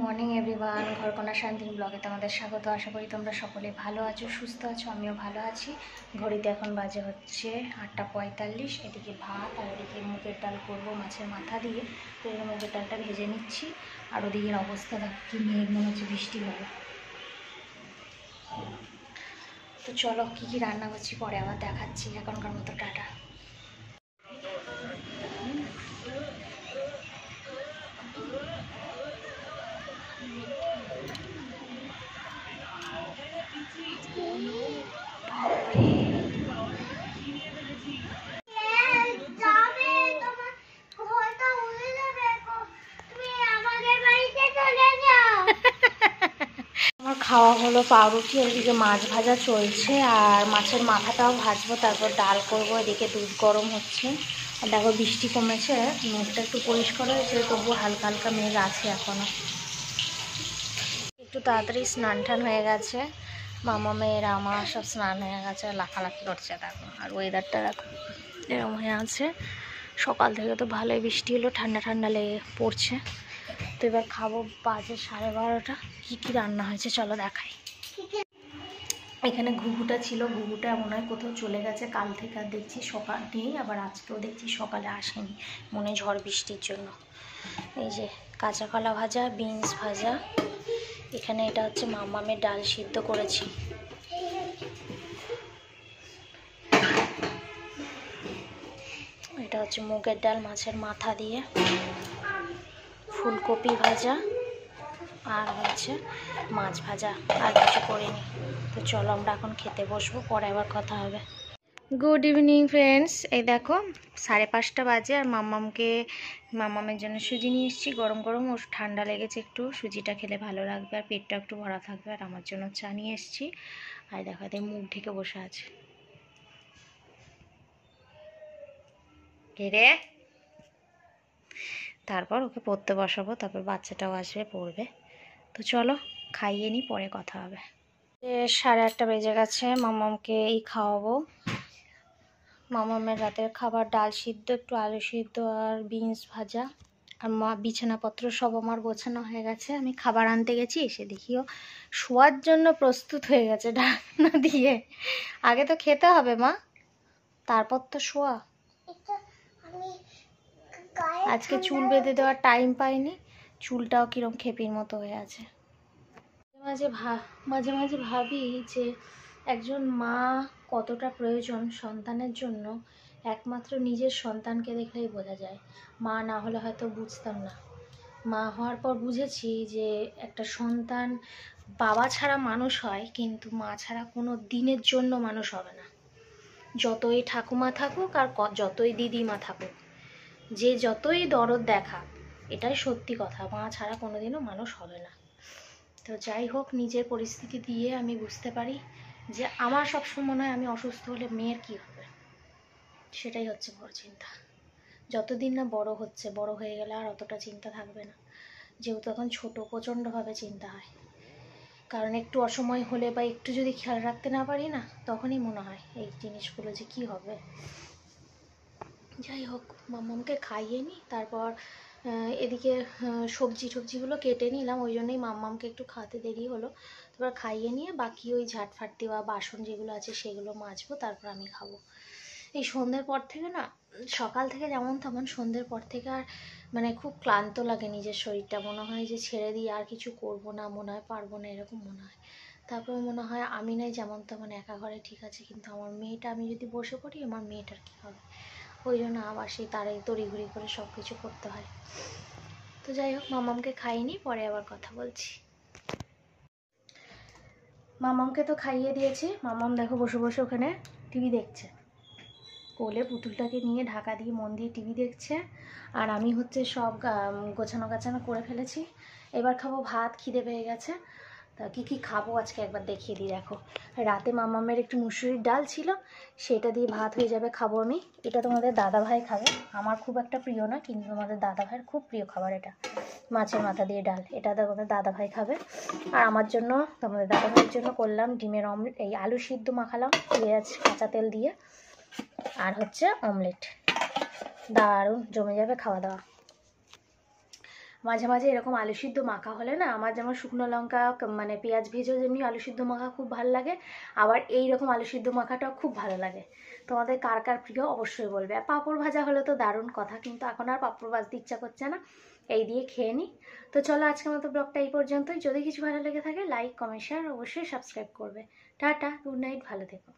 Morning everyone, ঘরকন্যা Shantini ব্লগে তোমাদের স্বাগত। আশা করি তোমরা সকলে ভালো আছো, সুস্থ আছো। আমিও ভালো আছি। ঘড়িতে এখন বাজে হচ্ছে 8:45। এদিকে ভাত আর এদিকে মুগের ডাল করবো মাছের মাথা দিয়ে। তো এদিকে মুগের ডালটা ভেজে নিচ্ছি। আর ওদিকের অবস্থা দেখো কি, মেঘ মনে হচ্ছে বৃষ্টি হবে। তো চলো কী কী রান্না করছি পরে আবার দেখাচ্ছি। এখনকার মতো টাটা। আমার খাওয়া হলো পাউরুটি, এদিকে মাছ ভাজা চলছে আর মাছের মাথাটাও ভাজবো, তারপর ডাল করবো। এদিকে দুধ গরম হচ্ছে। আর দেখো বৃষ্টি কমেছে, মেঘটা একটু পরিষ্কার হয়েছে, তবুও হালকা হালকা মেঘ আছে এখনো। একটু তাড়াতাড়ি স্নান টান হয়ে গেছে, মামা মেয়ের আমার সব স্নান হয়ে গেছে, লাফালাফি করছে দেখো। আর ওয়েদারটা দেখো এরকম হয়ে আছে। সকাল থেকে তো ভালোই বৃষ্টি হলো, ঠান্ডা ঠান্ডা লেগে পড়ছে। তো এবার খাবো, বাজে 12:30। কী কী রান্না হয়েছে চলো দেখাই। এখানে ঘুঘুটা ছিল, ঘুঘুটা মনে হয় কোথাও চলে গেছে কাল থেকে। আর দেখছি সকাল নেই, আবার আজকেও দেখছি সকালে আসেনি, মনে হয় ঝড় বৃষ্টির জন্য। এই যে কাঁচা কলা ভাজা, বিনস ভাজা। এখানে এটা হচ্ছে মামামের ডাল সিদ্ধ করেছি। এটা হচ্ছে মুগের ডাল মাছের মাথা দিয়ে, ফুলকপি ভাজা, আর হচ্ছে মাছ ভাজা। আর কিছু করিনি। তো চলো আমরা এখন খেতে বসবো, পরে আবার কথা হবে। Good evening friends. এই দেখো 5:30 বাজে আর মামামের জন্য সুজি নিয়ে এসেছি গরম গরম। ওর ঠান্ডা লেগেছে একটু, সুজিটা খেলে ভালো লাগবে আর পেটটা একটু ভরা থাকবে। আর আমার জন্য চা নিয়ে এসেছি। আর দেখো এদের মুখ ঢেকে বসে আছে। কে রে? তারপর ওকে পড়তে বসাবো, তারপর বাচ্চাটাও আসবে পড়বে। তো চলো খাইয়ে নিই, পরে কথা হবে। 8:30 বেজে গেছে, মামামকে এই খাওয়াবো। মামামের রাতের খাবার ডাল সিদ্ধ, একটু আলু সিদ্ধ আর বিনস ভাজা। আর বিছানাপত্র সব আমার গোছানো হয়ে গেছে। আমি খাবার আনতে গেছি, এসে দেখিও শোয়ার জন্য প্রস্তুত হয়ে গেছে ঢাকনা দিয়ে। আগে তো খেতে হবে মা, তারপর তো শোয়া। আজকে চুল বেঁধে দেওয়ার টাইম পাইনি, চুলটাও কিরম খেপির মতো হয়ে আছে। মাঝে মাঝে ভাবি যে একজন মা কতটা প্রয়োজন সন্তানের জন্য, একমাত্র নিজের সন্তানকে দেখলেই বোঝা যায়। মা না হলে হয়তো বুঝতাম না। মা হওয়ার পর বুঝেছি যে একটা সন্তান বাবা ছাড়া মানুষ হয়, কিন্তু মা ছাড়া কোনো দিনের জন্য মানুষ হবে না। যতই ঠাকুমা থাকুক আর যতই দিদিমা থাকুক, যে যতই দরদ দেখাক, এটাই সত্যি কথা, মা ছাড়া কোনোদিনও মানুষ হবে না। তো যাই হোক, নিজের পরিস্থিতি দিয়ে আমি বুঝতে পারি যে আমার সবসময় মনে হয় আমি অসুস্থ হলে মেয়ের কী হবে, সেটাই হচ্ছে বড় চিন্তা। যতদিন না বড় হচ্ছে, বড় হয়ে গেলে আর অতটা চিন্তা থাকবে না, যেহেতু এখন ছোট, প্রচণ্ডভাবে চিন্তা হয়। কারণ একটু অসময় হলে বা একটু যদি খেয়াল রাখতে না পারি না, তখনই মনে হয় এই জিনিসগুলো যে কী হবে। যাই হোক, মাম্মামকে খাইয়ে নিই, তারপর এদিকে সবজিগুলো কেটে নিলাম, ওই জন্যই মাম্মামকে একটু খাওয়াতে দেরি হলো। তারপর খাইয়ে নিয়ে বাকি ওই ঝাঁটফাট দেওয়া বাসন যেগুলো আছে সেগুলো মাজবো, তারপর আমি খাবো। এই সন্ধ্যের পর থেকে না, সকাল থেকে যেমন তেমন, সন্ধ্যের পর থেকে আর মানে খুব ক্লান্ত লাগে নিজের শরীরটা। মনে হয় যে ছেড়ে দিয়ে আর কিছু করবো না, মনে হয় পারবো না, এরকম মনে হয়। তারপর মনে হয় আমি নাই যেমন তেমন একা ঘরে ঠিক আছে, কিন্তু আমার মেয়েটা, আমি যদি বসে পড়ি আমার মেয়েটার কী হবে। ওই জন্য আবার সেই তড়িঘড়ি করে সব কিছু করতে হয়। তো যাই হোক, মামামকে খাইনি, পরে আবার কথা বলছি। মামামকে তো খাইয়ে দিয়েছি। মামাম দেখো বসে বসে ওখানে টিভি দেখছে, কোলে পুতুলটাকে নিয়ে ঢাকা দিয়ে মন দিয়ে টিভি দেখছে। আর আমি হচ্ছে সব গোছানো করে ফেলেছি। এবার খাবো ভাত, খিদে পেয়ে গেছে। তা কী খাবো আজকে একবার দেখিয়ে দিই। দেখো, রাতে মামামের একটু মুসুরির ডাল ছিল, সেটা দিয়ে ভাত হয়ে যাবে, খাবো আমি। এটা তোমাদের দাদাভাই খাবে, আমার খুব একটা প্রিয় না, কিন্তু তোমাদের দাদাভাইয়ের খুব প্রিয় খাবার এটা, মাছের মাথা দিয়ে ডাল। এটা তোমাদের দাদাভাই খাবে। আর আমার জন্য, তোমাদের দাদাভাইয়ের জন্য করলাম ডিমের অমলেট, এই আলু সিদ্ধ মাখালাম পেঁয়াজ কাঁচা তেল দিয়ে, আর হচ্ছে অমলেট। দারুণ জমে যাবে খাওয়া দাওয়া। মাঝে মাঝে এরকম আলু সিদ্ধ মাখা হলে না, আমার যেমন শুকনো লঙ্কা মানে পেঁয়াজ ভেজেও যেমনি আলু সিদ্ধ মাখা খুব ভালো লাগে, আবার এই রকম আলু সিদ্ধ মাখাটাও খুব ভালো লাগে। তোমাদের কার কার প্রিয় অবশ্যই বলবে। আর পাঁপড় ভাজা হলে তো দারুণ কথা, কিন্তু এখন আর পাঁপড় ভাজতে ইচ্ছা করছে না, এই দিয়ে খেয়ে নিই। তো চলো আজকের মতো ব্লগটা এই পর্যন্তই। যদি কিছু ভালো লেগে থাকে লাইক কমেন্ট শেয়ার অবশ্যই সাবস্ক্রাইব করবে। টাটা, গুড নাইট, ভালো থেকো।